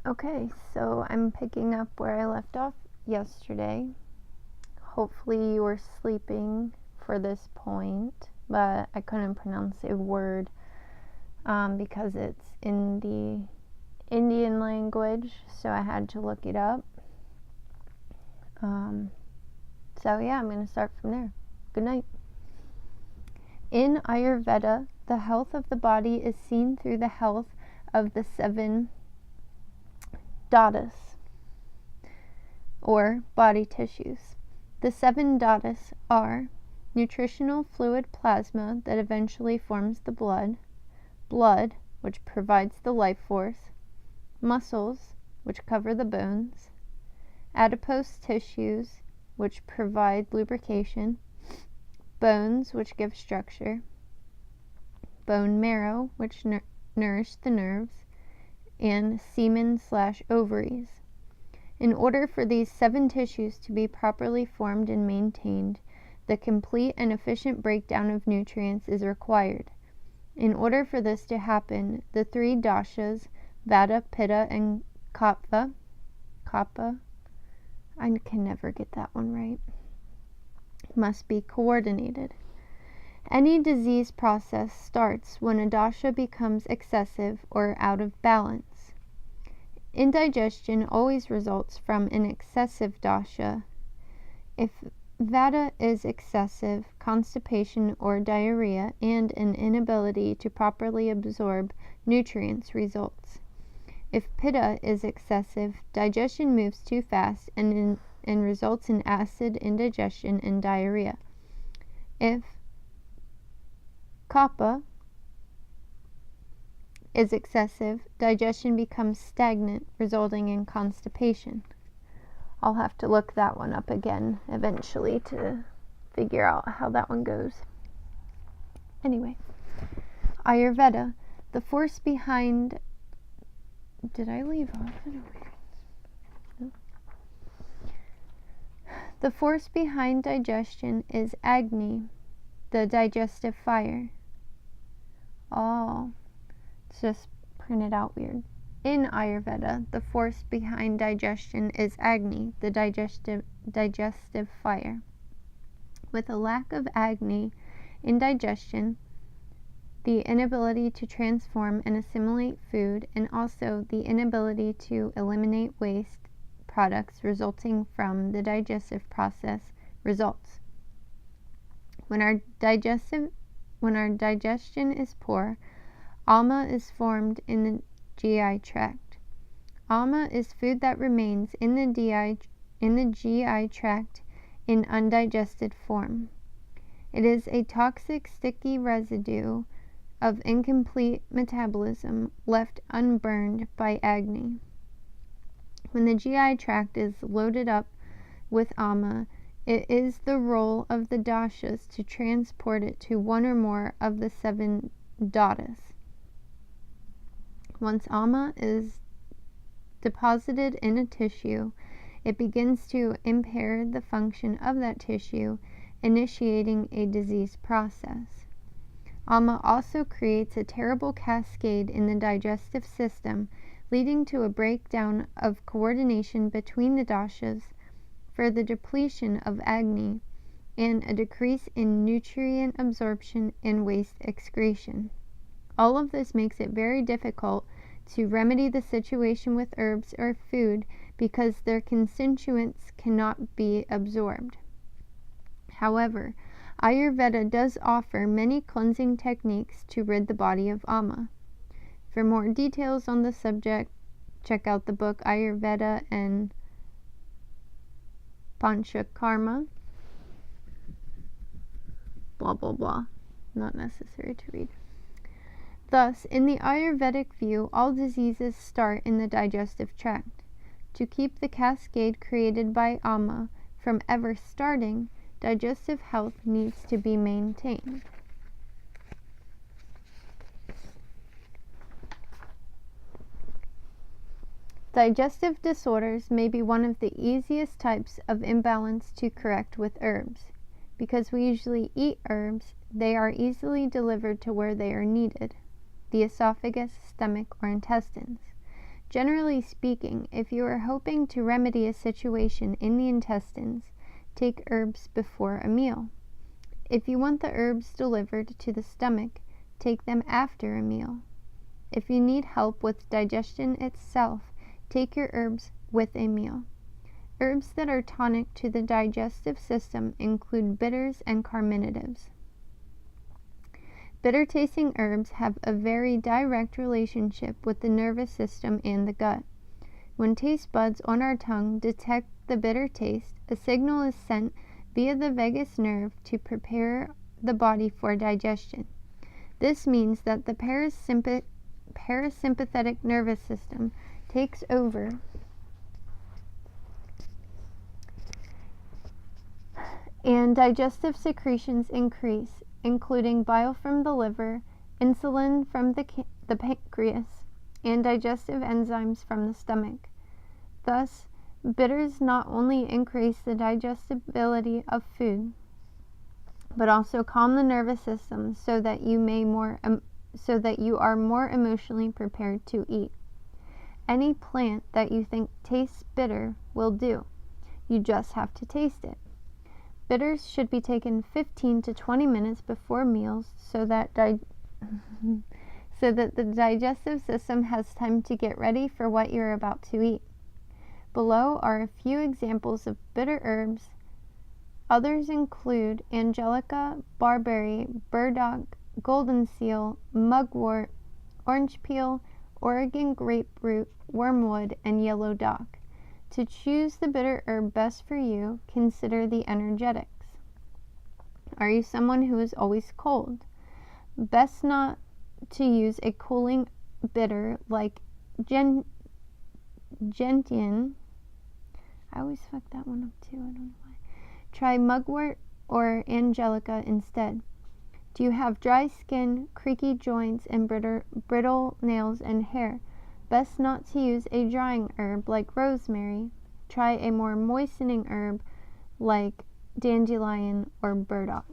Okay, so I'm picking up where I left off yesterday. Hopefully you were sleeping for this point, but I couldn't pronounce a word because it's in the Indian language, so I had to look it up. So yeah, I'm going to start from there. Good night. In Ayurveda, the health of the body is seen through the health of the 7 dhatus, or body tissues. The 7 dhatus are nutritional fluid plasma that eventually forms the blood, which provides the life force, muscles, which cover the bones, adipose tissues, which provide lubrication, bones, which give structure, bone marrow, which nourish the nerves, and semen/ovaries. In order for these 7 tissues to be properly formed and maintained, the complete and efficient breakdown of nutrients is required. In order for this to happen, the 3 dashas, Vata, Pitta, and Kapha, I can never get that one right, must be coordinated. Any disease process starts when a dasha becomes excessive or out of balance. Indigestion always results from an excessive dasha. If Vata is excessive, constipation or diarrhea and an inability to properly absorb nutrients results. If Pitta is excessive, digestion moves too fast and results in acid indigestion and diarrhea. If Kapha is excessive, digestion becomes stagnant, resulting in constipation. I'll have to look that one up again eventually to figure out how that one goes. Anyway, Ayurveda, the force behind... Did I leave off? No. The force behind digestion is Agni, the digestive fire. Oh, it's just printed out weird. In Ayurveda, the force behind digestion is Agni, the digestive fire. With a lack of Agni in digestion, the inability to transform and assimilate food, and also the inability to eliminate waste products resulting from the digestive process results. When our digestion is poor, Ama is formed in the GI tract. Ama is food that remains in the GI tract in undigested form. It is a toxic, sticky residue of incomplete metabolism left unburned by Agni. When the GI tract is loaded up with Ama, it is the role of the dashas to transport it to one or more of the 7 dhatus. Once Ama is deposited in a tissue, it begins to impair the function of that tissue, initiating a disease process. Ama also creates a terrible cascade in the digestive system, leading to a breakdown of coordination between the dashas, further depletion of Agni, and a decrease in nutrient absorption and waste excretion. All of this makes it very difficult to remedy the situation with herbs or food because their constituents cannot be absorbed. However, Ayurveda does offer many cleansing techniques to rid the body of Ama. For more details on the subject, check out the book Ayurveda and Panchakarma. Blah blah blah. Not necessary to read. Thus, in the Ayurvedic view, all diseases start in the digestive tract. To keep the cascade created by Ama from ever starting, digestive health needs to be maintained. Digestive disorders may be one of the easiest types of imbalance to correct with herbs. Because we usually eat herbs, they are easily delivered to where they are needed, the esophagus, stomach, or intestines. Generally speaking, if you are hoping to remedy a situation in the intestines, take herbs before a meal. If you want the herbs delivered to the stomach, take them after a meal. If you need help with digestion itself, take your herbs with a meal. Herbs that are tonic to the digestive system include bitters and carminatives. Bitter-tasting herbs have a very direct relationship with the nervous system and the gut. When taste buds on our tongue detect the bitter taste, a signal is sent via the vagus nerve to prepare the body for digestion. This means that the parasympathetic nervous system takes over and digestive secretions increase, including bile from the liver, insulin from the pancreas, and digestive enzymes from the stomach. Thus, bitters not only increase the digestibility of food, but also calm the nervous system so that you are more emotionally prepared to eat. Any plant that you think tastes bitter will do. You just have to taste it. Bitters should be taken 15 to 20 minutes before meals so that the digestive system has time to get ready for what you're about to eat. Below are a few examples of bitter herbs. Others include angelica, barberry, burdock, golden seal, mugwort, orange peel, Oregon grapefruit, wormwood, and yellow dock. To choose the bitter herb best for you, consider the energetics. Are you someone who is always cold? Best not to use a cooling bitter like gentian. I always fuck that one up too, I don't know why. Try mugwort or angelica instead. Do you have dry skin, creaky joints, and brittle nails and hair? Best not to use a drying herb like rosemary. Try a more moistening herb like dandelion or burdock.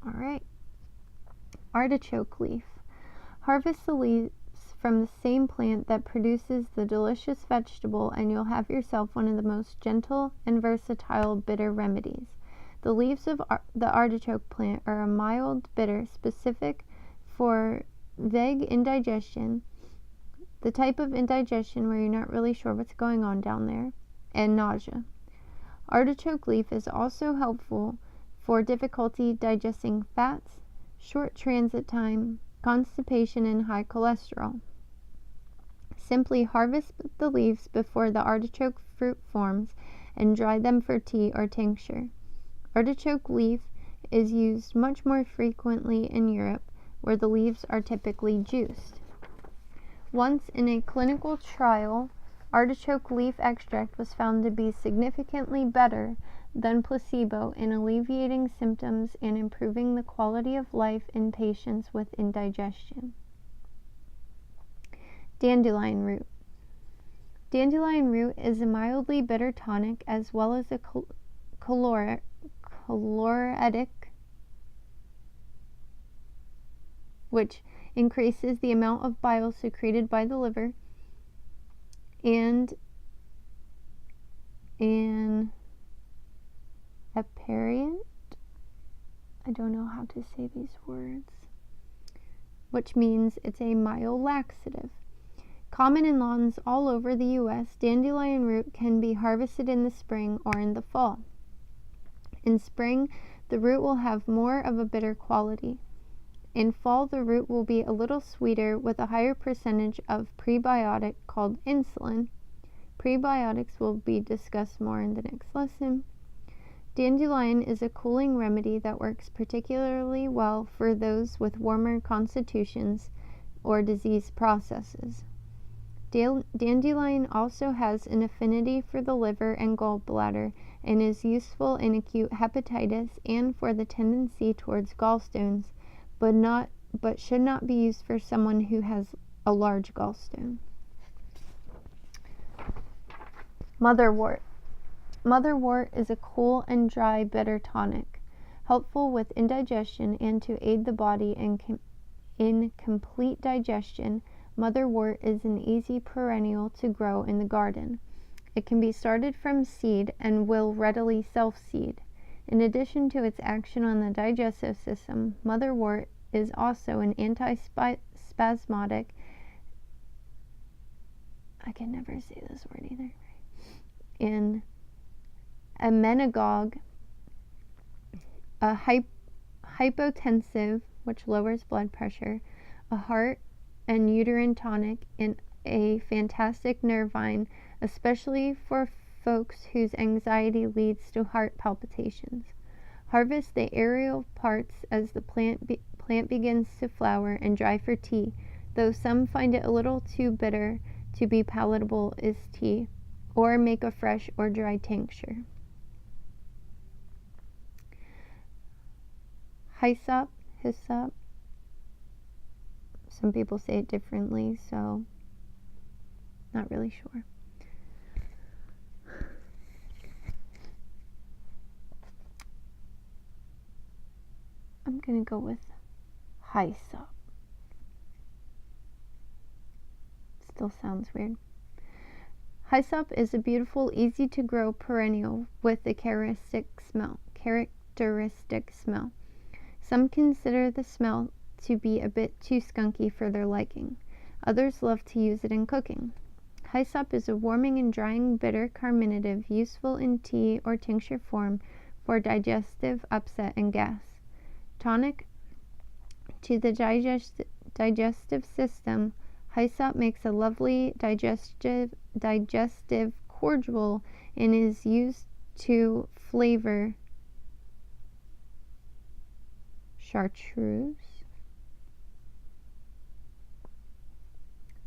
Alright. Artichoke leaf. Harvest the leaves from the same plant that produces the delicious vegetable, and you'll have yourself one of the most gentle and versatile bitter remedies. The leaves of the artichoke plant are a mild bitter specific for vague indigestion, the type of indigestion where you're not really sure what's going on down there, and nausea. Artichoke leaf is also helpful for difficulty digesting fats, short transit time, constipation, and high cholesterol. Simply harvest the leaves before the artichoke fruit forms and dry them for tea or tincture. Artichoke leaf is used much more frequently in Europe, where the leaves are typically juiced. Once in a clinical trial, artichoke leaf extract was found to be significantly better than placebo in alleviating symptoms and improving the quality of life in patients with indigestion. Dandelion root. Dandelion root is a mildly bitter tonic as well as a caloric, which increases the amount of bile secreted by the liver, and an aperient, I don't know how to say these words, which means it's a mild laxative. Common in lawns all over the U.S., dandelion root can be harvested in the spring or in the fall. In spring, the root will have more of a bitter quality. In fall, the root will be a little sweeter with a higher percentage of prebiotic called insulin. Prebiotics will be discussed more in the next lesson. Dandelion is a cooling remedy that works particularly well for those with warmer constitutions or disease processes. Dandelion also has an affinity for the liver and gallbladder and is useful in acute hepatitis and for the tendency towards gallstones, but should not be used for someone who has a large gallstone. Motherwort. Motherwort is a cool and dry bitter tonic, helpful with indigestion and to aid the body in complete digestion. Motherwort is an easy perennial to grow in the garden. It can be started from seed and will readily self-seed. In addition to its action on the digestive system, motherwort is also an anti-spasmodic, I can never say this word either, an emmenagogue, a hypotensive, which lowers blood pressure, a heart and uterine tonic, and a fantastic nervine, especially for folks whose anxiety leads to heart palpitations. Harvest the aerial parts as the plant begins to flower and dry for tea, though some find it a little too bitter to be palatable as tea, or make a fresh or dry tincture. Hyssop, some people say it differently, so not really sure. I'm going to go with hyssop. Still sounds weird. Hyssop is a beautiful, easy to grow perennial with a characteristic smell. Some consider the smell to be a bit too skunky for their liking. Others love to use it in cooking. Hyssop is a warming and drying bitter carminative useful in tea or tincture form for digestive upset and gas. Tonic to the digestive system, hyssop makes a lovely digestive cordial and is used to flavor chartreuse.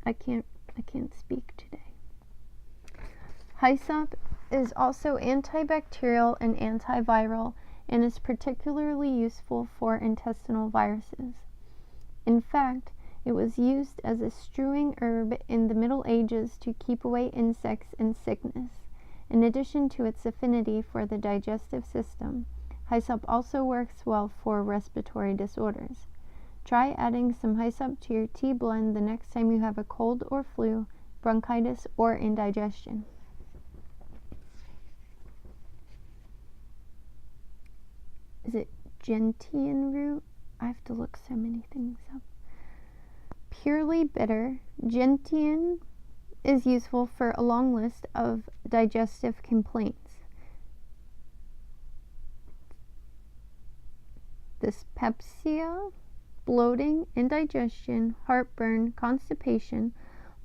I can't speak today. Hyssop is also antibacterial and antiviral and is particularly useful for intestinal viruses. In fact, it was used as a strewing herb in the Middle Ages to keep away insects and sickness. In addition to its affinity for the digestive system, hyssop also works well for respiratory disorders. Try adding some hyssop to your tea blend the next time you have a cold or flu, bronchitis, or indigestion. Is it gentian root? I have to look so many things up. Purely bitter, gentian is useful for a long list of digestive complaints. Dyspepsia, bloating, indigestion, heartburn, constipation,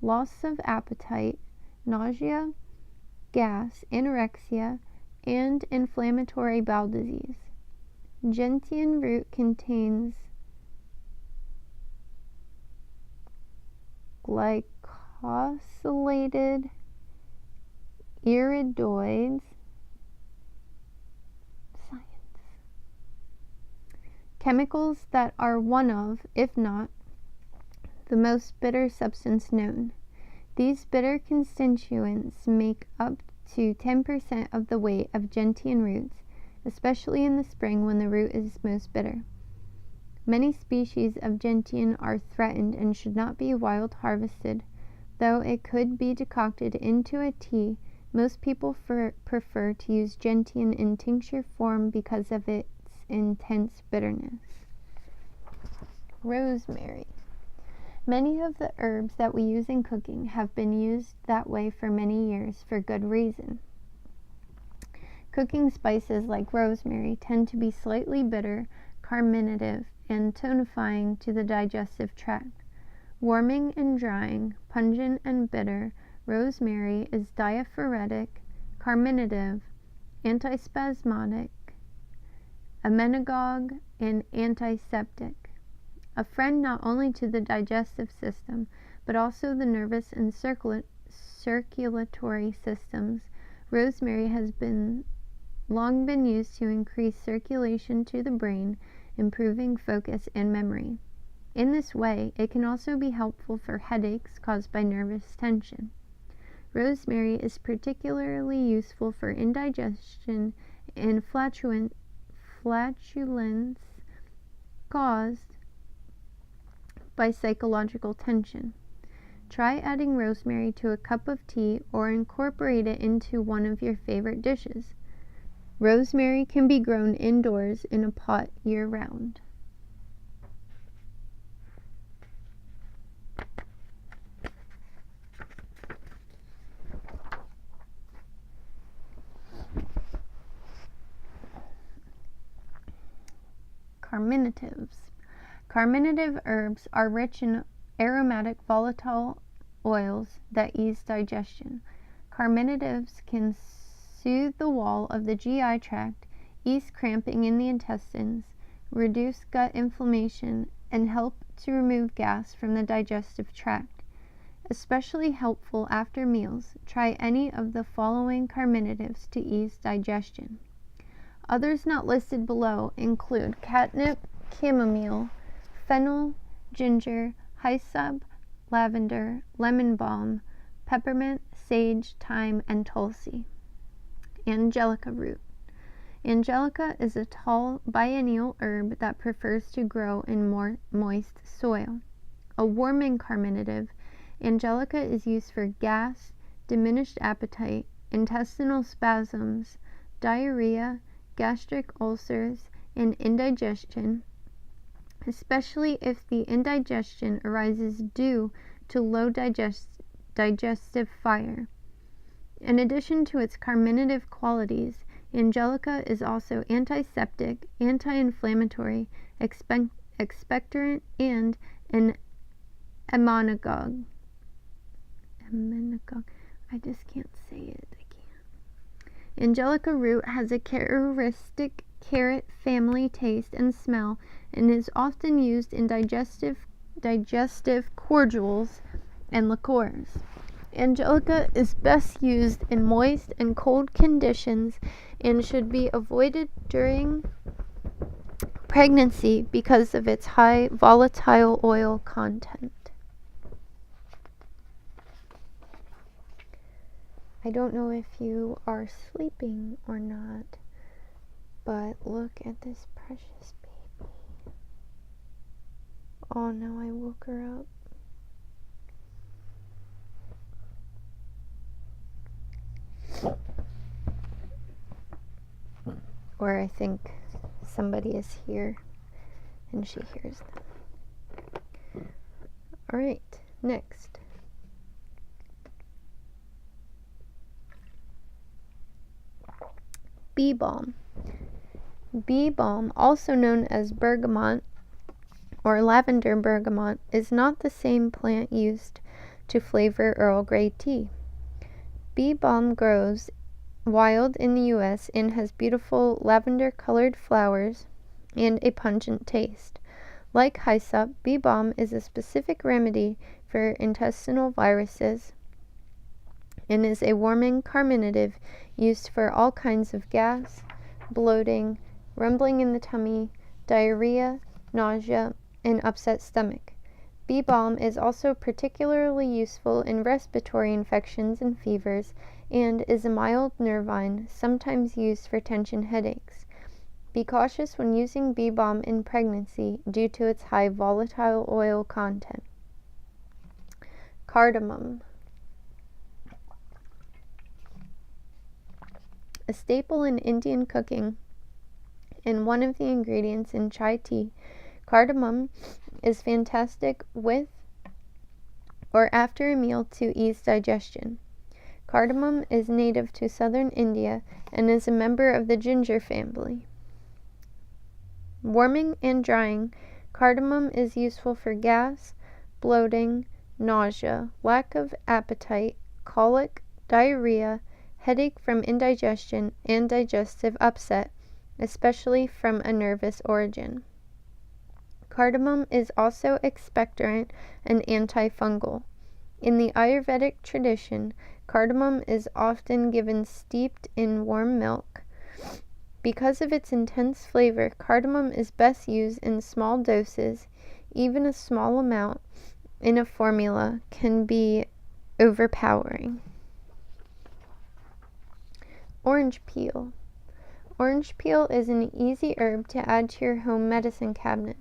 loss of appetite, nausea, gas, anorexia, and inflammatory bowel disease. Gentian root contains glycosylated iridoids, chemicals that are one of, if not, the most bitter substance known. These bitter constituents make up to 10% of the weight of gentian roots, especially in the spring when the root is most bitter. Many species of gentian are threatened and should not be wild harvested. Though it could be decocted into a tea, most people prefer to use gentian in tincture form because of its intense bitterness. Rosemary. Many of the herbs that we use in cooking have been used that way for many years for good reason. Cooking spices like rosemary tend to be slightly bitter, carminative, and tonifying to the digestive tract. Warming and drying, pungent and bitter, rosemary is diaphoretic, carminative, antispasmodic, emmenagogue, and antiseptic. A friend not only to the digestive system, but also the nervous and circulatory systems. Rosemary has long been used to increase circulation to the brain, improving focus and memory. In this way, it can also be helpful for headaches caused by nervous tension. Rosemary is particularly useful for indigestion and flatulence caused by psychological tension. try adding rosemary to a cup of tea or incorporate it into one of your favorite dishes. Rosemary can be grown indoors in a pot year-round. Carminatives. Carminative herbs are rich in aromatic volatile oils that ease digestion. Carminatives can soothe the wall of the GI tract, ease cramping in the intestines, reduce gut inflammation, and help to remove gas from the digestive tract. Especially helpful after meals, try any of the following carminatives to ease digestion. Others not listed below include catnip, chamomile, fennel, ginger, hyssop, lavender, lemon balm, peppermint, sage, thyme, and tulsi. Angelica root. Angelica is a tall biennial herb that prefers to grow in more moist soil. A warming carminative, Angelica is used for gas, diminished appetite, intestinal spasms, diarrhea, gastric ulcers, and indigestion, especially if the indigestion arises due to low digestive fire. In addition to its carminative qualities, Angelica is also antiseptic, anti-inflammatory, expectorant, and an emmenagogue. I just can't say it. Angelica root has a characteristic carrot family taste and smell and is often used in digestive cordials and liqueurs. Angelica is best used in moist and cold conditions and should be avoided during pregnancy because of its high volatile oil content. I don't know if you are sleeping or not, but look at this precious baby. Oh no, I woke her up. Or I think somebody is here and she hears them. Alright, next. Bee balm. Bee balm, also known as bergamot or lavender bergamot, is not the same plant used to flavor Earl Grey tea. Bee balm grows wild in the U.S. and has beautiful lavender-colored flowers and a pungent taste. Like hyssop, bee balm is a specific remedy for intestinal viruses and is a warming carminative used for all kinds of gas, bloating, rumbling in the tummy, diarrhea, nausea, and upset stomach. Bee balm is also particularly useful in respiratory infections and fevers and is a mild nervine, sometimes used for tension headaches. Be cautious when using bee balm in pregnancy due to its high volatile oil content. Cardamom. A staple in Indian cooking and one of the ingredients in chai tea, cardamom is fantastic with or after a meal to ease digestion. Cardamom is native to southern India and is a member of the ginger family. Warming and drying, cardamom is useful for gas, bloating, nausea, lack of appetite, colic, diarrhea, headache from indigestion, and digestive upset, especially from a nervous origin. Cardamom is also expectorant and antifungal. In the Ayurvedic tradition, cardamom is often given steeped in warm milk. Because of its intense flavor, cardamom is best used in small doses. Even a small amount in a formula can be overpowering. Orange peel. Orange peel is an easy herb to add to your home medicine cabinet.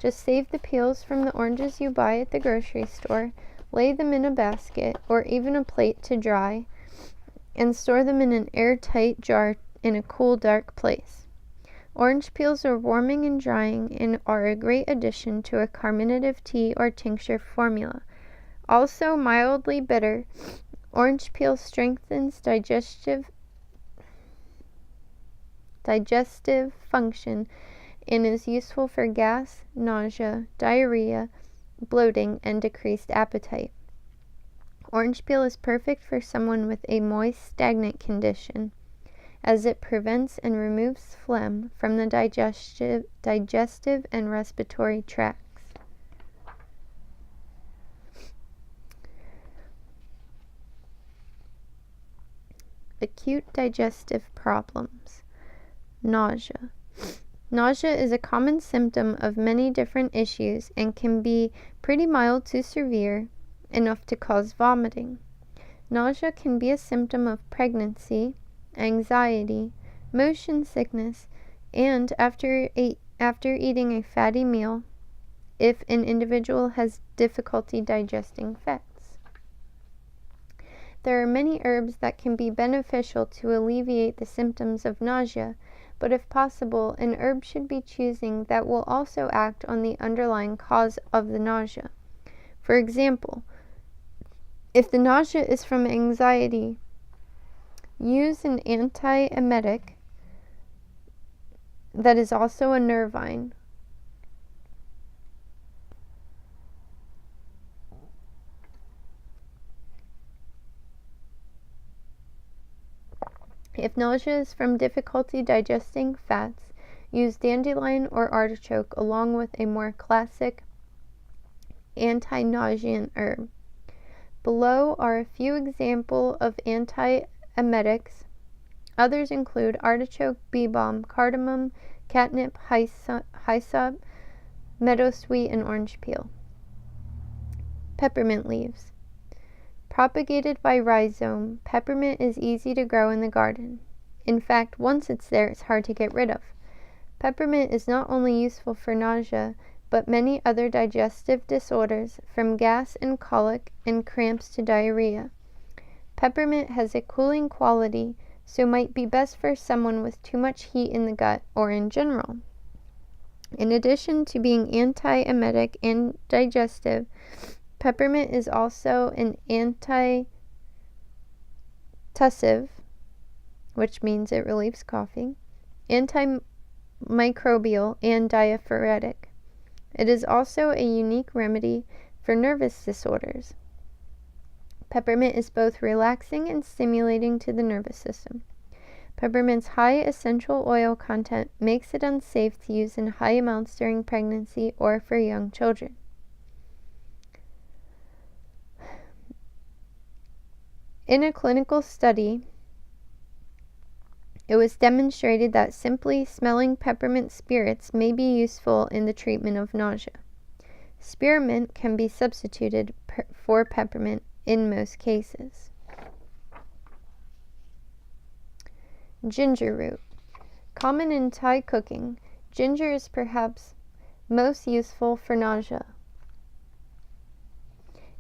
Just save the peels from the oranges you buy at the grocery store, Lay them in a basket or even a plate to dry, and store them in an airtight jar in a cool, dark place. Orange peels are warming and drying and are a great addition to a carminative tea or tincture formula. Also mildly bitter, orange peel strengthens digestive function and is useful for gas, nausea, diarrhea, bloating, and decreased appetite. Orange peel is perfect for someone with a moist, stagnant condition, as it prevents and removes phlegm from the digestive and respiratory tracts. Acute digestive problems. Nausea. Nausea is a common symptom of many different issues and can be pretty mild to severe, enough to cause vomiting. Nausea can be a symptom of pregnancy, anxiety, motion sickness, and after eating a fatty meal, if an individual has difficulty digesting fats. There are many herbs that can be beneficial to alleviate the symptoms of nausea, but if possible, an herb should be choosing that will also act on the underlying cause of the nausea. For example, if the nausea is from anxiety, use an antiemetic that is also a nervine. If nausea is from difficulty digesting fats, use dandelion or artichoke along with a more classic anti-nauseant herb. Below are a few examples of antiemetics. Others include artichoke, bee balm, cardamom, catnip, hyssop, meadowsweet, and orange peel. Peppermint leaves. Propagated by rhizome, peppermint is easy to grow in the garden. In fact, once it's there, it's hard to get rid of. Peppermint is not only useful for nausea, but many other digestive disorders, from gas and colic and cramps to diarrhea. Peppermint has a cooling quality, so might be best for someone with too much heat in the gut or in general. In addition to being antiemetic and digestive, peppermint is also an antitussive, which means it relieves coughing, antimicrobial, and diaphoretic. It is also a unique remedy for nervous disorders. Peppermint is both relaxing and stimulating to the nervous system. Peppermint's high essential oil content makes it unsafe to use in high amounts during pregnancy or for young children. In a clinical study, it was demonstrated that simply smelling peppermint spirits may be useful in the treatment of nausea. Spearmint can be substituted for peppermint in most cases. Ginger root. Common in Thai cooking, ginger is perhaps most useful for nausea.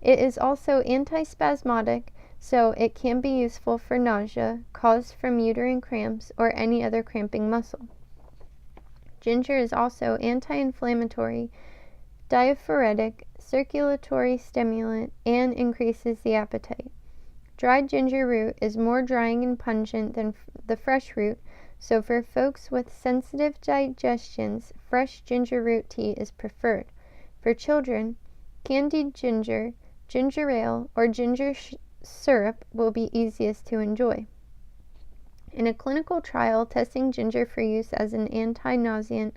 It is also antispasmodic, so it can be useful for nausea caused from uterine cramps or any other cramping muscle. Ginger is also anti-inflammatory, diaphoretic, circulatory stimulant, and increases the appetite. Dried ginger root is more drying and pungent than the fresh root, so for folks with sensitive digestions, fresh ginger root tea is preferred. For children, candied ginger, ginger ale, or ginger syrup will be easiest to enjoy. In a clinical trial testing ginger for use as an anti-nauseant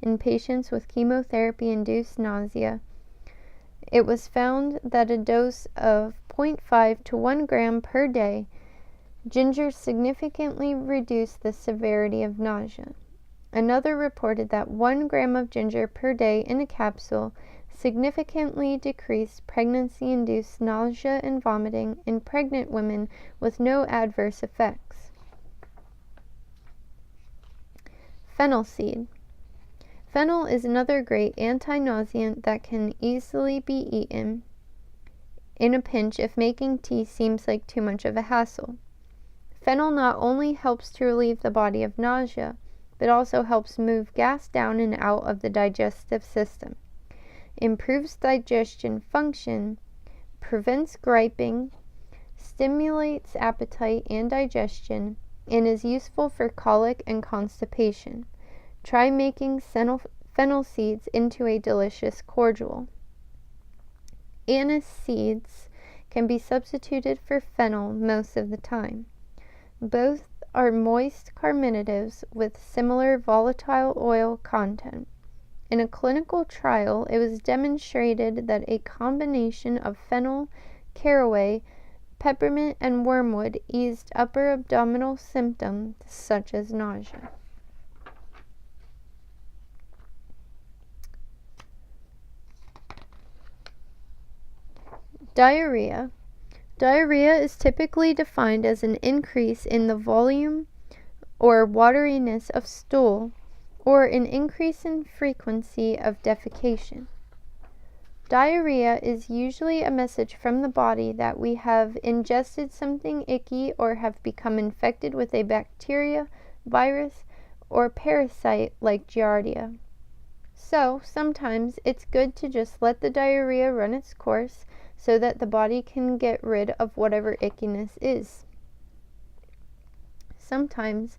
in patients with chemotherapy-induced nausea, it was found that a dose of 0.5 to 1 gram per day ginger significantly reduced the severity of nausea. Another reported that 1 gram of ginger per day in a capsule significantly decreased pregnancy-induced nausea and vomiting in pregnant women with no adverse effects. Fennel seed. Fennel is another great anti-nauseant that can easily be eaten. in a pinch if making tea seems like too much of a hassle. Fennel not only helps to relieve the body of nausea, but also helps move gas down and out of the digestive system, improves digestion function, prevents griping, stimulates appetite and digestion, and is useful for colic and constipation. Try making fennel seeds into a delicious cordial. Anise seeds can be substituted for fennel most of the time. Both are moist carminatives with similar volatile oil content. In a clinical trial, it was demonstrated that a combination of fennel, caraway, peppermint, and wormwood eased upper abdominal symptoms such as nausea. Diarrhea. Diarrhea is typically defined as an increase in the volume or wateriness of stool, or an increase in frequency of defecation. Diarrhea is usually a message from the body that we have ingested something icky or have become infected with a bacteria, virus, or parasite like Giardia. So, sometimes it's good to just let the diarrhea run its course so that the body can get rid of whatever ickiness is. Sometimes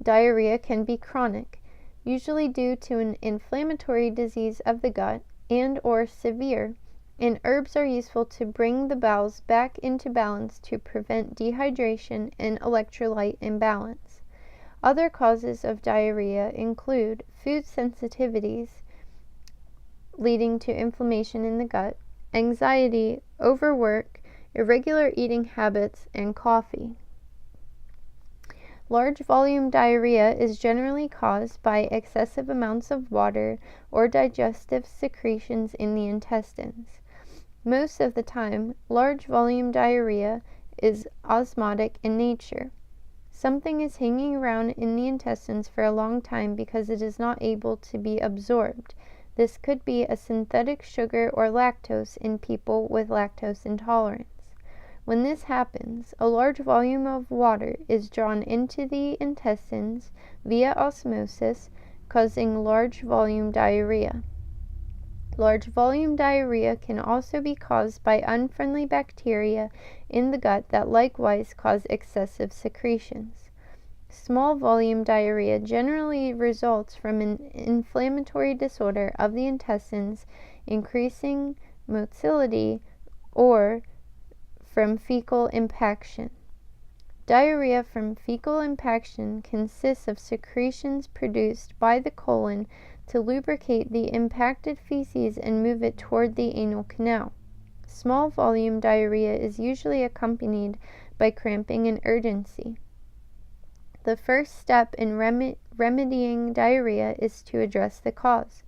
diarrhea can be chronic, usually due to an inflammatory disease of the gut and or severe, and herbs are useful to bring the bowels back into balance to prevent dehydration and electrolyte imbalance. Other causes of diarrhea include food sensitivities leading to inflammation in the gut, anxiety, overwork, irregular eating habits, and coffee. Large volume diarrhea is generally caused by excessive amounts of water or digestive secretions in the intestines. Most of the time, large volume diarrhea is osmotic in nature. Something is hanging around in the intestines for a long time because it is not able to be absorbed. This could be a synthetic sugar or lactose in people with lactose intolerance. When this happens, a large volume of water is drawn into the intestines via osmosis, causing large volume diarrhea. Large volume diarrhea can also be caused by unfriendly bacteria in the gut that likewise cause excessive secretions. Small volume diarrhea generally results from an inflammatory disorder of the intestines, increasing motility, or from fecal impaction. Diarrhea from fecal impaction consists of secretions produced by the colon to lubricate the impacted feces and move it toward the anal canal. Small volume diarrhea is usually accompanied by cramping and urgency. The first step in remedying diarrhea is to address the cause.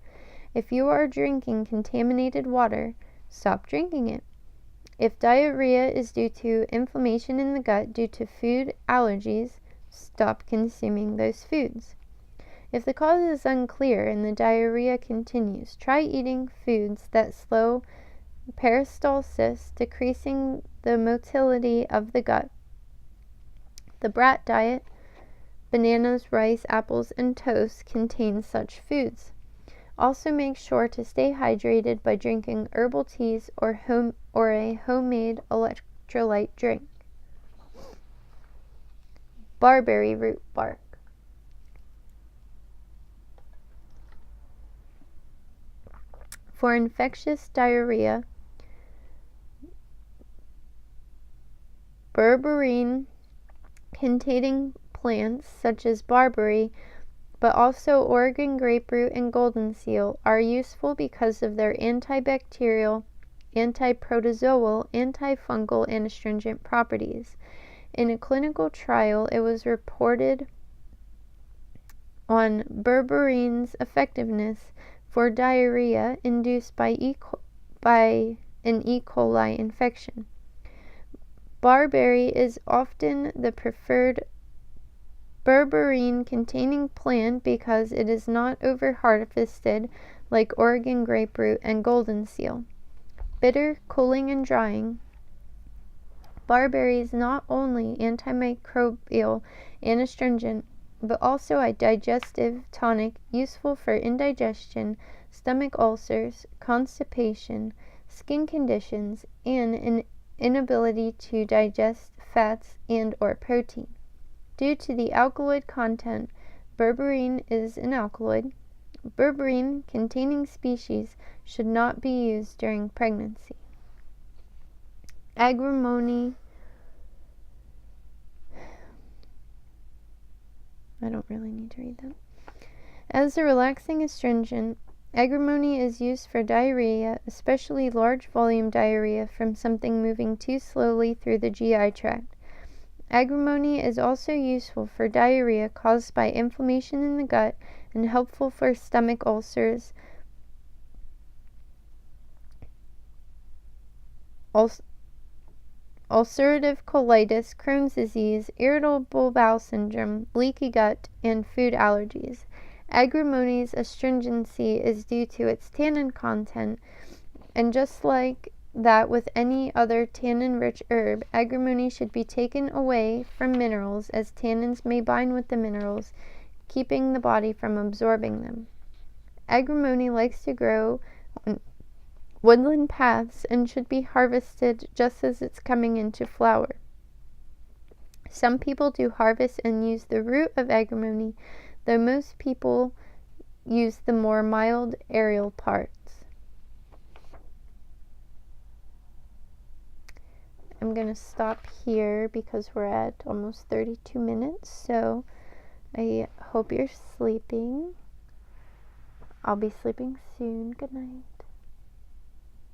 If you are drinking contaminated water, stop drinking it. If diarrhea is due to inflammation in the gut due to food allergies, stop consuming those foods. If the cause is unclear and the diarrhea continues, try eating foods that slow peristalsis, decreasing the motility of the gut. The Brat diet, bananas, rice, apples, and toast, contain such foods. Also make sure to stay hydrated by drinking herbal teas or a homemade electrolyte drink. Barberry root bark. For infectious diarrhea, berberine containing plants such as barberry, but also Oregon graperoot and golden seal, are useful because of their antibacterial, antiprotozoal, antifungal, and astringent properties. In a clinical trial, it was reported on berberine's effectiveness for diarrhea induced by an E. coli infection. Barberry is often the preferred berberine-containing plant because it is not over-harvested like Oregon graperoot and golden seal. Bitter, cooling, and drying, Barberry is not only antimicrobial and astringent, but also a digestive tonic useful for indigestion, stomach ulcers, constipation, skin conditions, and an inability to digest fats and or protein. Due to the alkaloid content, berberine is an alkaloid. Berberine containing species should not be used during pregnancy. Agrimony. I don't really need to read that. As a relaxing astringent, agrimony is used for diarrhea, especially large volume diarrhea from something moving too slowly through the GI tract. Agrimony is also useful for diarrhea caused by inflammation in the gut and helpful for stomach ulcers, ulcerative colitis, Crohn's disease, irritable bowel syndrome, leaky gut, and food allergies. Agrimony's astringency is due to its tannin content, and just like that with any other tannin-rich herb, agrimony should be taken away from minerals, as tannins may bind with the minerals, keeping the body from absorbing them. Agrimony likes to grow on woodland paths and should be harvested just as it's coming into flower. Some people do harvest and use the root of agrimony, though most people use the more mild aerial parts. I'm going to stop here because we're at almost 32 minutes, so I hope you're sleeping. I'll be sleeping soon. Good night.